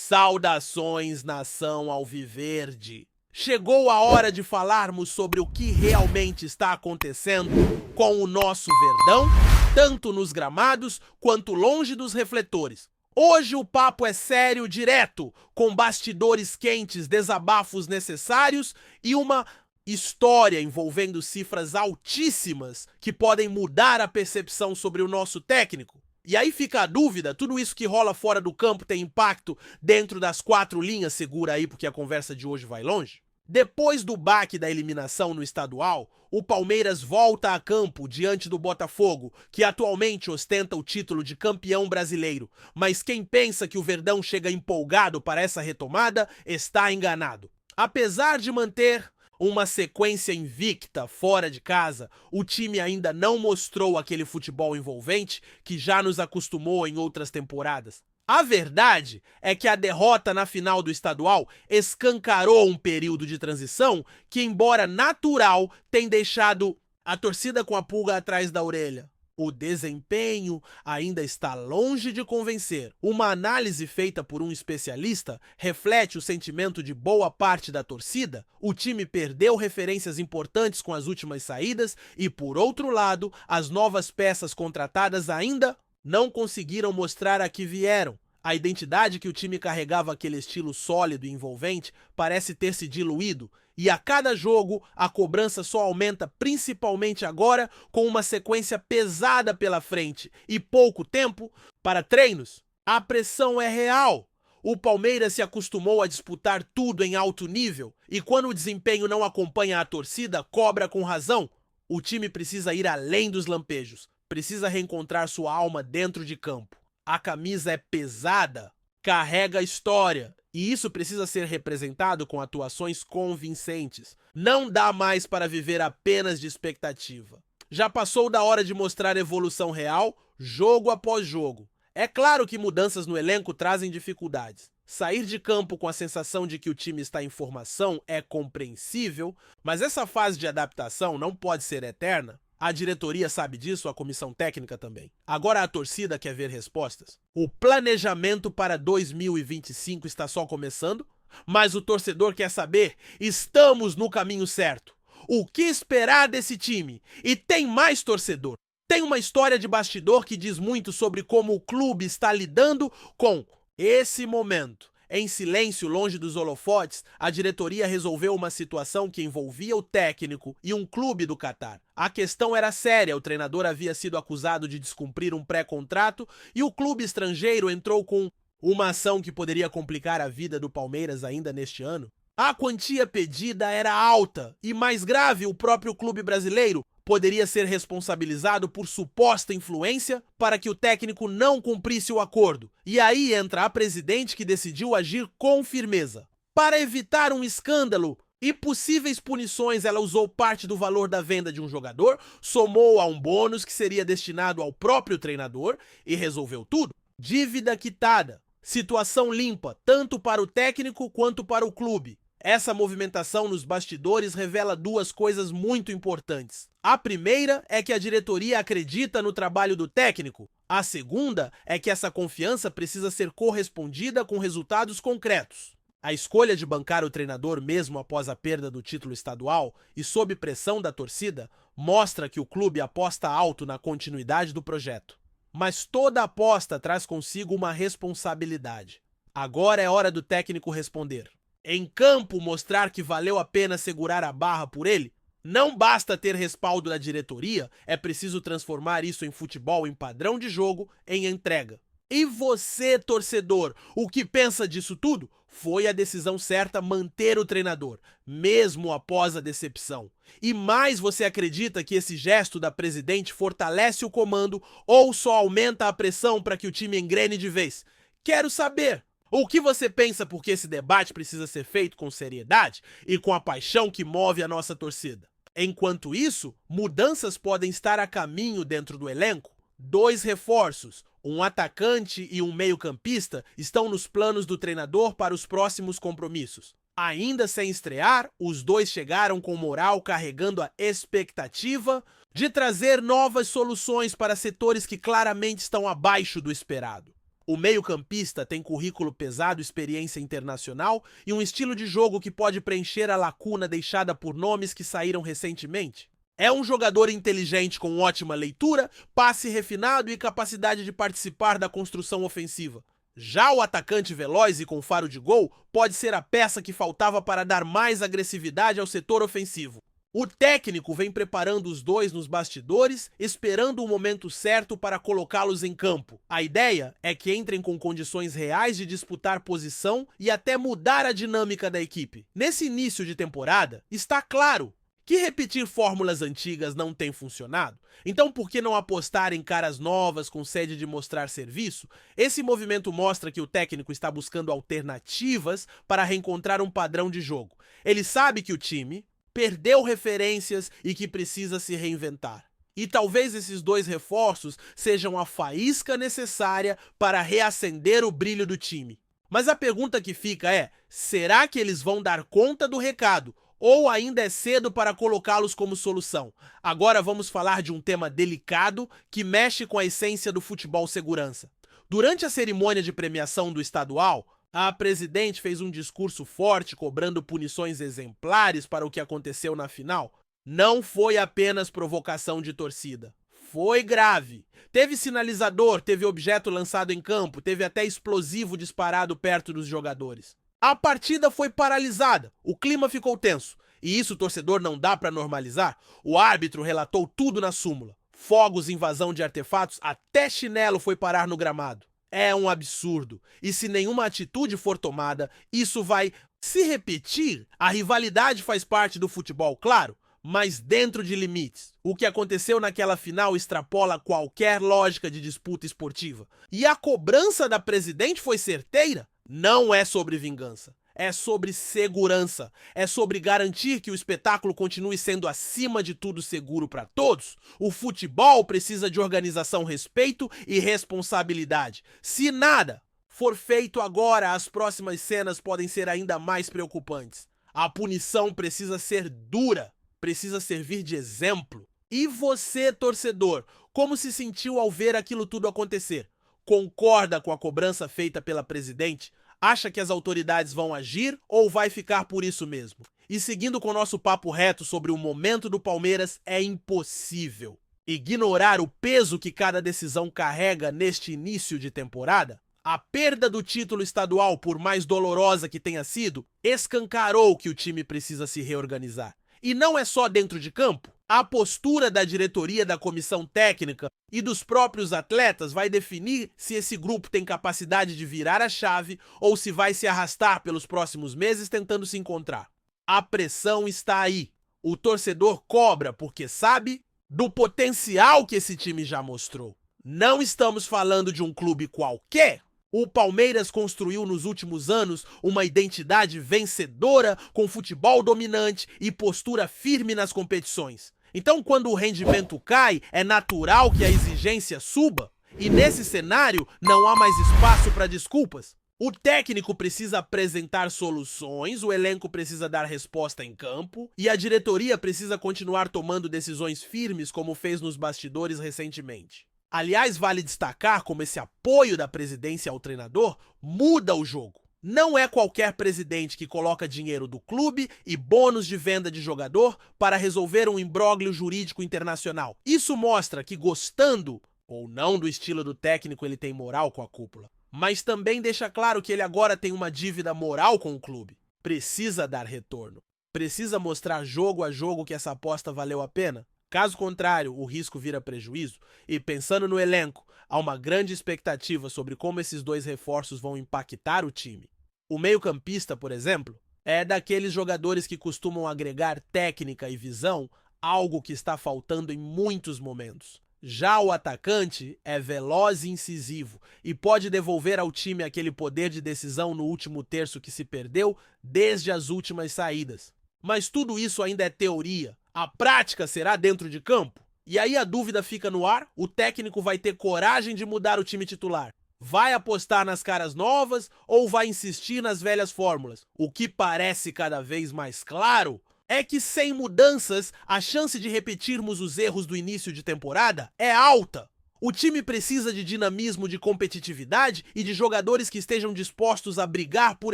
Saudações, nação alviverde! Chegou a hora de falarmos sobre o que realmente está acontecendo com o nosso Verdão, tanto nos gramados quanto longe dos refletores. Hoje o papo é sério, direto, com bastidores quentes, desabafos necessários e uma história envolvendo cifras altíssimas que podem mudar a percepção sobre o nosso técnico. E aí fica a dúvida, tudo isso que rola fora do campo tem impacto dentro das quatro linhas? Segura aí porque a conversa de hoje vai longe. Depois do baque da eliminação no estadual, o Palmeiras volta a campo diante do Botafogo, que atualmente ostenta o título de campeão brasileiro. Mas quem pensa que o Verdão chega empolgado para essa retomada está enganado. Apesar de manter uma sequência invicta fora de casa, o time ainda não mostrou aquele futebol envolvente que já nos acostumou em outras temporadas. A verdade é que a derrota na final do estadual escancarou um período de transição que, embora natural, tem deixado a torcida com a pulga atrás da orelha. O desempenho ainda está longe de convencer. Uma análise feita por um especialista reflete o sentimento de boa parte da torcida. O time perdeu referências importantes com as últimas saídas e, por outro lado, as novas peças contratadas ainda não conseguiram mostrar a que vieram. A identidade que o time carregava, aquele estilo sólido e envolvente, parece ter se diluído. E a cada jogo, a cobrança só aumenta, principalmente agora, com uma sequência pesada pela frente e pouco tempo para treinos. A pressão é real. O Palmeiras se acostumou a disputar tudo em alto nível e quando o desempenho não acompanha a torcida, cobra com razão. O time precisa ir além dos lampejos, precisa reencontrar sua alma dentro de campo. A camisa é pesada, carrega a história, e isso precisa ser representado com atuações convincentes. Não dá mais para viver apenas de expectativa. Já passou da hora de mostrar evolução real, jogo após jogo. É claro que mudanças no elenco trazem dificuldades. Sair de campo com a sensação de que o time está em formação é compreensível, mas essa fase de adaptação não pode ser eterna. A diretoria sabe disso, a comissão técnica também. Agora a torcida quer ver respostas. O planejamento para 2025 está só começando, mas o torcedor quer saber: estamos no caminho certo? O que esperar desse time? E tem mais, torcedor. Tem uma história de bastidor que diz muito sobre como o clube está lidando com esse momento. Em silêncio, longe dos holofotes, a diretoria resolveu uma situação que envolvia o técnico e um clube do Catar. A questão era séria, o treinador havia sido acusado de descumprir um pré-contrato e o clube estrangeiro entrou com uma ação que poderia complicar a vida do Palmeiras ainda neste ano. A quantia pedida era alta e, mais grave, o próprio clube brasileiro poderia ser responsabilizado por suposta influência para que o técnico não cumprisse o acordo. E aí entra a presidente que decidiu agir com firmeza. Para evitar um escândalo e possíveis punições, ela usou parte do valor da venda de um jogador, somou a um bônus que seria destinado ao próprio treinador e resolveu tudo. Dívida quitada. Situação limpa, tanto para o técnico quanto para o clube. Essa movimentação nos bastidores revela duas coisas muito importantes. A primeira é que a diretoria acredita no trabalho do técnico. A segunda é que essa confiança precisa ser correspondida com resultados concretos. A escolha de bancar o treinador mesmo após a perda do título estadual e sob pressão da torcida mostra que o clube aposta alto na continuidade do projeto. Mas toda aposta traz consigo uma responsabilidade. Agora é hora do técnico responder. Em campo, mostrar que valeu a pena segurar a barra por ele? Não basta ter respaldo da diretoria, é preciso transformar isso em futebol, em padrão de jogo, em entrega. E você, torcedor, o que pensa disso tudo? Foi a decisão certa manter o treinador, mesmo após a decepção. E mais, você acredita que esse gesto da presidente fortalece o comando ou só aumenta a pressão para que o time engrene de vez? Quero saber! O que você pensa, porque esse debate precisa ser feito com seriedade e com a paixão que move a nossa torcida. Enquanto isso, mudanças podem estar a caminho dentro do elenco. 2 reforços, um atacante e um meio-campista, estão nos planos do treinador para os próximos compromissos. Ainda sem estrear, os dois chegaram com moral, carregando a expectativa de trazer novas soluções para setores que claramente estão abaixo do esperado. O meio-campista tem currículo pesado, experiência internacional e um estilo de jogo que pode preencher a lacuna deixada por nomes que saíram recentemente. É um jogador inteligente com ótima leitura, passe refinado e capacidade de participar da construção ofensiva. Já o atacante veloz e com faro de gol pode ser a peça que faltava para dar mais agressividade ao setor ofensivo. O técnico vem preparando os dois nos bastidores, esperando o momento certo para colocá-los em campo. A ideia é que entrem com condições reais de disputar posição e até mudar a dinâmica da equipe. Nesse início de temporada, está claro que repetir fórmulas antigas não tem funcionado. Então, por que não apostar em caras novas com sede de mostrar serviço? Esse movimento mostra que o técnico está buscando alternativas para reencontrar um padrão de jogo. Ele sabe que o time perdeu referências e que precisa se reinventar. E talvez esses dois reforços sejam a faísca necessária para reacender o brilho do time. Mas a pergunta que fica é: será que eles vão dar conta do recado? Ou ainda é cedo para colocá-los como solução? Agora vamos falar de um tema delicado que mexe com a essência do futebol segurança. Durante a cerimônia de premiação do estadual, a presidente fez um discurso forte cobrando punições exemplares para o que aconteceu na final. Não foi apenas provocação de torcida. Foi grave. Teve sinalizador, teve objeto lançado em campo, teve até explosivo disparado perto dos jogadores. A partida foi paralisada, o clima ficou tenso. E isso o torcedor não dá para normalizar? O árbitro relatou tudo na súmula. Fogos, invasão de artefatos, até chinelo foi parar no gramado. É um absurdo. E se nenhuma atitude for tomada, isso vai se repetir. A rivalidade faz parte do futebol, claro, mas dentro de limites. O que aconteceu naquela final extrapola qualquer lógica de disputa esportiva. E a cobrança da presidente foi certeira? Não é sobre vingança. É sobre segurança. É sobre garantir que o espetáculo continue sendo acima de tudo seguro para todos. O futebol precisa de organização, respeito e responsabilidade. Se nada for feito agora, as próximas cenas podem ser ainda mais preocupantes. A punição precisa ser dura, precisa servir de exemplo. E você, torcedor, como se sentiu ao ver aquilo tudo acontecer? Concorda com a cobrança feita pela presidente? Acha que as autoridades vão agir ou vai ficar por isso mesmo? E seguindo com o nosso papo reto sobre o momento do Palmeiras, é impossível ignorar o peso que cada decisão carrega neste início de temporada. A perda do título estadual, por mais dolorosa que tenha sido, escancarou que o time precisa se reorganizar. E não é só dentro de campo. A postura da diretoria, da comissão técnica e dos próprios atletas vai definir se esse grupo tem capacidade de virar a chave ou se vai se arrastar pelos próximos meses tentando se encontrar. A pressão está aí. O torcedor cobra porque sabe do potencial que esse time já mostrou. Não estamos falando de um clube qualquer. O Palmeiras construiu nos últimos anos uma identidade vencedora com futebol dominante e postura firme nas competições. Então, quando o rendimento cai, é natural que a exigência suba. E nesse cenário, não há mais espaço para desculpas. O técnico precisa apresentar soluções, o elenco precisa dar resposta em campo e a diretoria precisa continuar tomando decisões firmes como fez nos bastidores recentemente. Aliás, vale destacar como esse apoio da presidência ao treinador muda o jogo. Não é qualquer presidente que coloca dinheiro do clube e bônus de venda de jogador para resolver um imbróglio jurídico internacional. Isso mostra que, gostando ou não do estilo do técnico, ele tem moral com a cúpula. Mas também deixa claro que ele agora tem uma dívida moral com o clube. Precisa dar retorno. Precisa mostrar jogo a jogo que essa aposta valeu a pena. Caso contrário, o risco vira prejuízo. E pensando no elenco, há uma grande expectativa sobre como esses dois reforços vão impactar o time. O meio-campista, por exemplo, é daqueles jogadores que costumam agregar técnica e visão, algo que está faltando em muitos momentos. Já o atacante é veloz e incisivo e pode devolver ao time aquele poder de decisão no último terço que se perdeu desde as últimas saídas. Mas tudo isso ainda é teoria. A prática será dentro de campo? E aí a dúvida fica no ar, o técnico vai ter coragem de mudar o time titular? Vai apostar nas caras novas ou vai insistir nas velhas fórmulas? O que parece cada vez mais claro é que sem mudanças, a chance de repetirmos os erros do início de temporada é alta. O time precisa de dinamismo, de competitividade e de jogadores que estejam dispostos a brigar por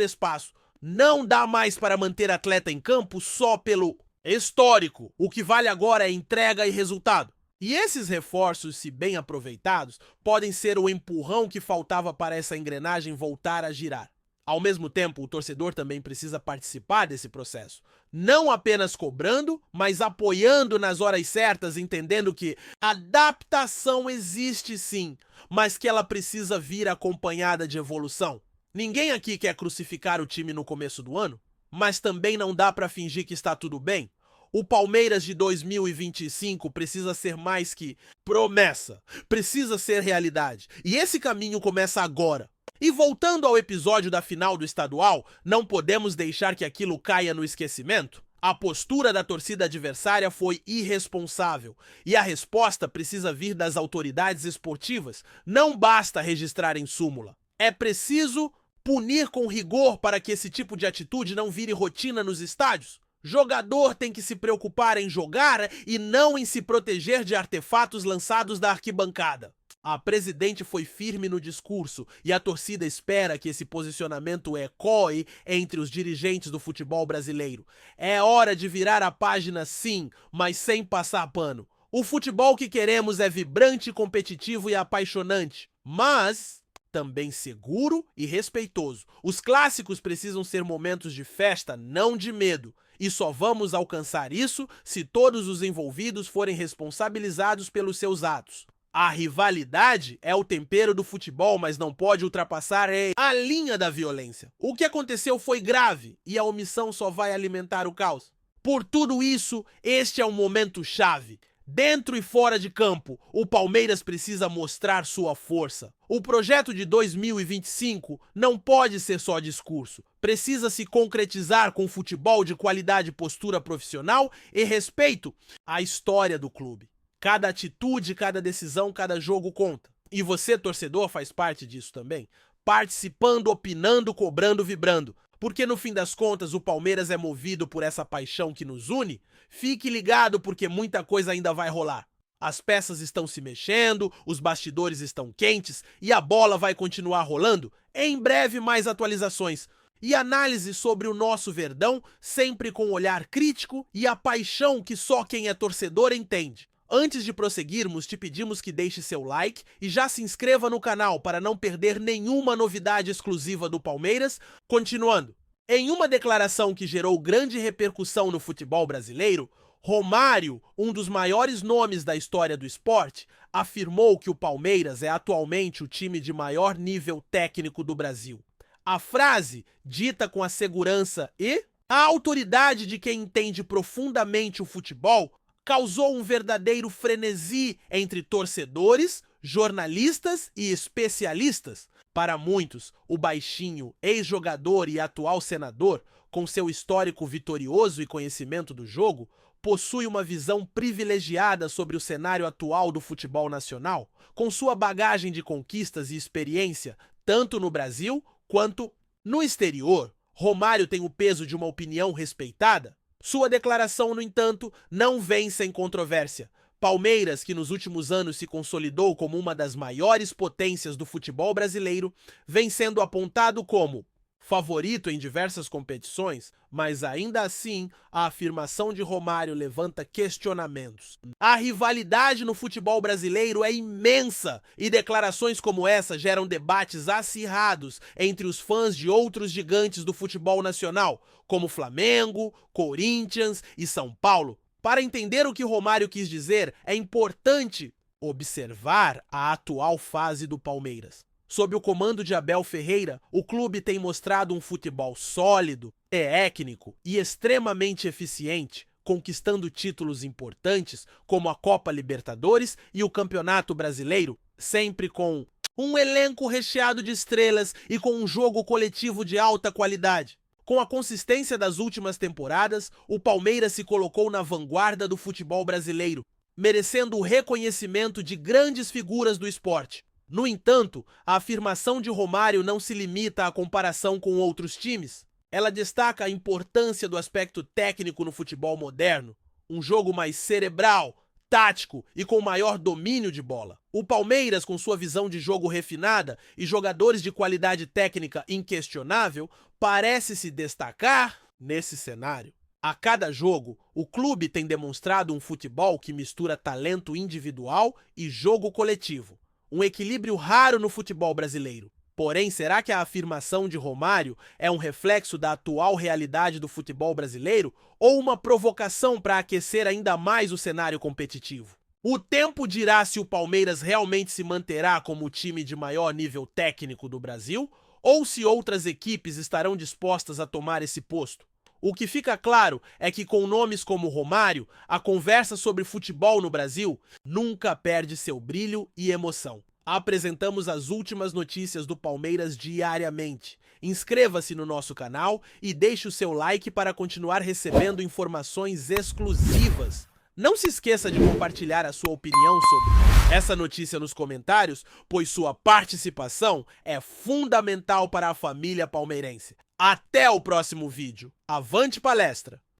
espaço. Não dá mais para manter atleta em campo só pelo histórico. O que vale agora é entrega e resultado. E esses reforços, se bem aproveitados, podem ser o empurrão que faltava para essa engrenagem voltar a girar. Ao mesmo tempo, o torcedor também precisa participar desse processo. Não apenas cobrando, mas apoiando nas horas certas, entendendo que adaptação existe sim, mas que ela precisa vir acompanhada de evolução. Ninguém aqui quer crucificar o time no começo do ano, mas também não dá para fingir que está tudo bem. O Palmeiras de 2025 precisa ser mais que promessa, precisa ser realidade. E esse caminho começa agora. E voltando ao episódio da final do estadual, não podemos deixar que aquilo caia no esquecimento. A postura da torcida adversária foi irresponsável e a resposta precisa vir das autoridades esportivas. Não basta registrar em súmula. É preciso punir com rigor para que esse tipo de atitude não vire rotina nos estádios. Jogador tem que se preocupar em jogar e não em se proteger de artefatos lançados da arquibancada. A presidente foi firme no discurso e a torcida espera que esse posicionamento ecoe entre os dirigentes do futebol brasileiro. É hora de virar a página sim, mas sem passar pano. O futebol que queremos é vibrante, competitivo e apaixonante, mas também seguro e respeitoso. Os clássicos precisam ser momentos de festa, não de medo. E só vamos alcançar isso se todos os envolvidos forem responsabilizados pelos seus atos. A rivalidade é o tempero do futebol, mas não pode ultrapassar a linha da violência. O que aconteceu foi grave e a omissão só vai alimentar o caos. Por tudo isso, este é um momento chave. Dentro e fora de campo, o Palmeiras precisa mostrar sua força. O projeto de 2025 não pode ser só discurso. Precisa se concretizar com futebol de qualidade, postura profissional e respeito à história do clube. Cada atitude, cada decisão, cada jogo conta. E você, torcedor, faz parte disso também. Participando, opinando, cobrando, vibrando. Porque no fim das contas o Palmeiras é movido por essa paixão que nos une. Fique ligado porque muita coisa ainda vai rolar. As peças estão se mexendo, os bastidores estão quentes e a bola vai continuar rolando. Em breve mais atualizações. E análise sobre o nosso Verdão, sempre com um olhar crítico e a paixão que só quem é torcedor entende. Antes de prosseguirmos, te pedimos que deixe seu like e já se inscreva no canal para não perder nenhuma novidade exclusiva do Palmeiras. Continuando, em uma declaração que gerou grande repercussão no futebol brasileiro, Romário, um dos maiores nomes da história do esporte, afirmou que o Palmeiras é atualmente o time de maior nível técnico do Brasil. A frase, dita com a segurança e a autoridade de quem entende profundamente o futebol, causou um verdadeiro frenesi entre torcedores, jornalistas e especialistas. Para muitos, o baixinho, ex-jogador e atual senador, com seu histórico vitorioso e conhecimento do jogo, possui uma visão privilegiada sobre o cenário atual do futebol nacional, com sua bagagem de conquistas e experiência, tanto no Brasil quanto no exterior. Romário tem o peso de uma opinião respeitada? Sua declaração, no entanto, não vem sem controvérsia. Palmeiras, que nos últimos anos se consolidou como uma das maiores potências do futebol brasileiro, vem sendo apontado como favorito em diversas competições, mas ainda assim a afirmação de Romário levanta questionamentos. A rivalidade no futebol brasileiro é imensa e declarações como essa geram debates acirrados entre os fãs de outros gigantes do futebol nacional, como Flamengo, Corinthians e São Paulo. Para entender o que Romário quis dizer, é importante observar a atual fase do Palmeiras. Sob o comando de Abel Ferreira, o clube tem mostrado um futebol sólido, técnico e extremamente eficiente, conquistando títulos importantes como a Copa Libertadores e o Campeonato Brasileiro, sempre com um elenco recheado de estrelas e com um jogo coletivo de alta qualidade. Com a consistência das últimas temporadas, o Palmeiras se colocou na vanguarda do futebol brasileiro, merecendo o reconhecimento de grandes figuras do esporte. No entanto, a afirmação de Romário não se limita à comparação com outros times. Ela destaca a importância do aspecto técnico no futebol moderno, um jogo mais cerebral, tático e com maior domínio de bola. O Palmeiras, com sua visão de jogo refinada e jogadores de qualidade técnica inquestionável, parece se destacar nesse cenário. A cada jogo, o clube tem demonstrado um futebol que mistura talento individual e jogo coletivo. Um equilíbrio raro no futebol brasileiro. Porém, será que a afirmação de Romário é um reflexo da atual realidade do futebol brasileiro ou uma provocação para aquecer ainda mais o cenário competitivo? O tempo dirá se o Palmeiras realmente se manterá como o time de maior nível técnico do Brasil ou se outras equipes estarão dispostas a tomar esse posto. O que fica claro é que com nomes como Romário, a conversa sobre futebol no Brasil nunca perde seu brilho e emoção. Apresentamos as últimas notícias do Palmeiras diariamente. Inscreva-se no nosso canal e deixe o seu like para continuar recebendo informações exclusivas. Não se esqueça de compartilhar a sua opinião sobre essa notícia nos comentários, pois sua participação é fundamental para a família palmeirense. Até o próximo vídeo. Avante palestra!